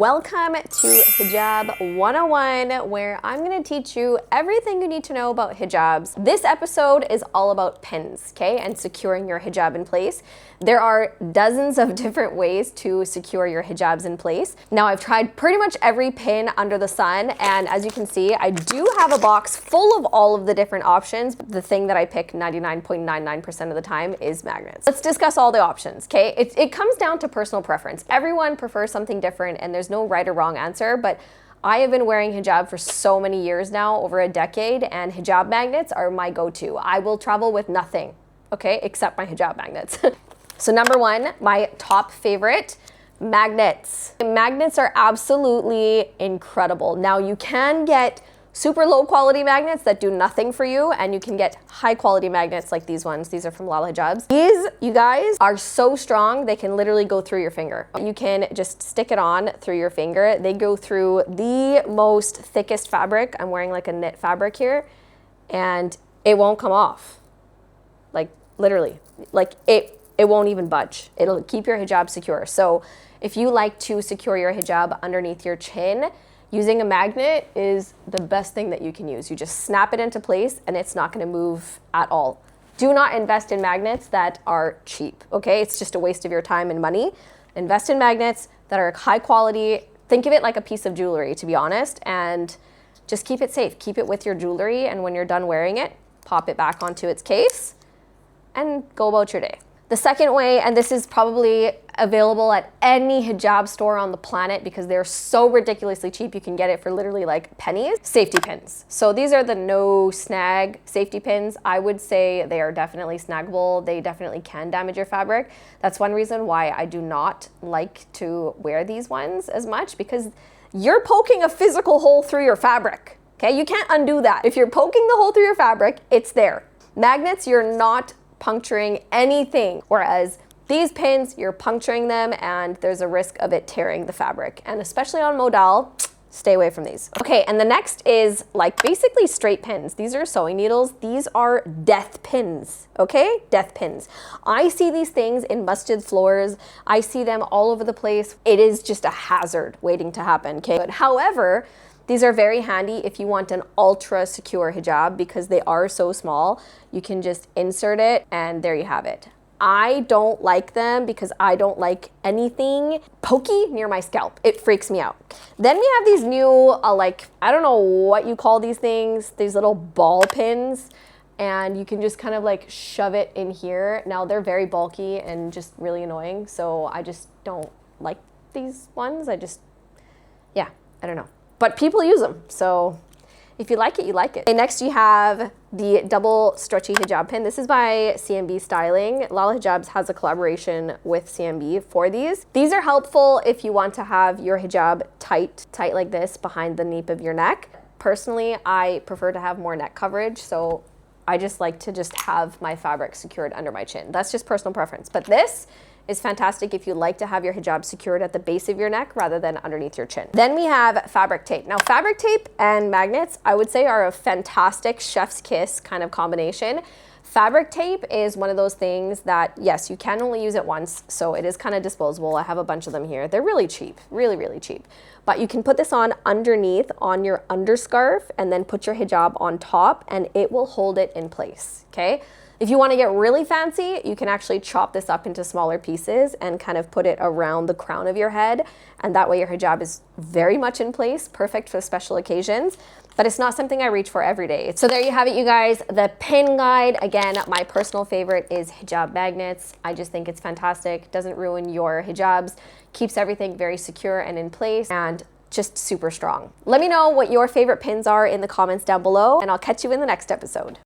Welcome to Hijab 101, where I'm gonna teach you everything you need to know about hijabs. This episode is all about pins, okay, and securing your hijab in place. There are dozens of different ways to secure your hijabs in place. Now, I've tried pretty much every pin under the sun, and as you can see, I do have a box full of all of the different options. The thing that I pick 99.99% of the time is magnets. Let's discuss all the options, okay? It comes down to personal preference. Everyone prefers something different, and there's no right or wrong answer, but I have been wearing hijab for so many years now, over a decade, and hijab magnets are my go-to. I will travel with nothing, okay, except my hijab magnets. So number one, my top favorite, magnets. Magnets are absolutely incredible. Now you can get super low quality magnets that do nothing for you, and you can get high quality magnets like these ones. These are from Lala Hijabs. These, you guys, are so strong, they can literally go through your finger. You can just stick it on through your finger. They go through the most thickest fabric. I'm wearing like a knit fabric here, and it won't come off. Like literally, like it won't even budge. It'll keep your hijab secure. So if you like to secure your hijab underneath your chin, using a magnet is the best thing that you can use. You just snap it into place and it's not gonna move at all. Do not invest in magnets that are cheap, okay? It's just a waste of your time and money. Invest in magnets that are high quality. Think of it like a piece of jewelry, to be honest, and just keep it safe. Keep it with your jewelry, and when you're done wearing it, pop it back onto its case and go about your day. The second way, and this is probably available at any hijab store on the planet because they're so ridiculously cheap, you can get it for literally like pennies, safety pins. So these are the no snag safety pins. I would say they are definitely snaggable. They definitely can damage your fabric. That's one reason why I do not like to wear these ones as much, because you're poking a physical hole through your fabric, okay? You can't undo that. If you're poking the hole through your fabric, it's there. Magnets, you're not puncturing anything, whereas these pins, you're puncturing them and there's a risk of it tearing the fabric. And especially on modal, stay away from these. Okay, and the next is like basically straight pins. These are sewing needles. These are death pins, okay? Death pins. I see these things in masjid floors. I see them all over the place. It is just a hazard waiting to happen, okay? But however, these are very handy if you want an ultra secure hijab because they are so small. You can just insert it and there you have it. I don't like them because I don't like anything pokey near my scalp. It freaks me out. Then we have these new, like, I don't know what you call these things, these little ball pins, and you can just kind of like shove it in here. Now they're very bulky and just really annoying, so I just don't like these ones. I don't know. But people use them, so if you like it, you like it. Okay, next you have the double stretchy hijab pin. This is by CMB Styling. Lala Hijabs has a collaboration with CMB for these. These are helpful if you want to have your hijab tight like this behind the nape of your neck. Personally, I prefer to have more neck coverage, so I just like to just have my fabric secured under my chin. That's just personal preference. But this is fantastic if you like to have your hijab secured at the base of your neck rather than underneath your chin. Then we have fabric tape. Now, fabric tape and magnets, I would say, are a fantastic chef's kiss kind of combination. Fabric tape is one of those things that, yes, you can only use it once, so it is kind of disposable. I have a bunch of them here. They're really cheap, really, really cheap. But you can put this on underneath on your underscarf and then put your hijab on top and it will hold it in place, okay? If you want to get really fancy, you can actually chop this up into smaller pieces and kind of put it around the crown of your head. And that way your hijab is very much in place, perfect for special occasions. But it's not something I reach for every day. So there you have it, you guys. The pin guide. Again, my personal favorite is hijab magnets. I just think it's fantastic. Doesn't ruin your hijabs. Keeps everything very secure and in place. And just super strong. Let me know what your favorite pins are in the comments down below, and I'll catch you in the next episode.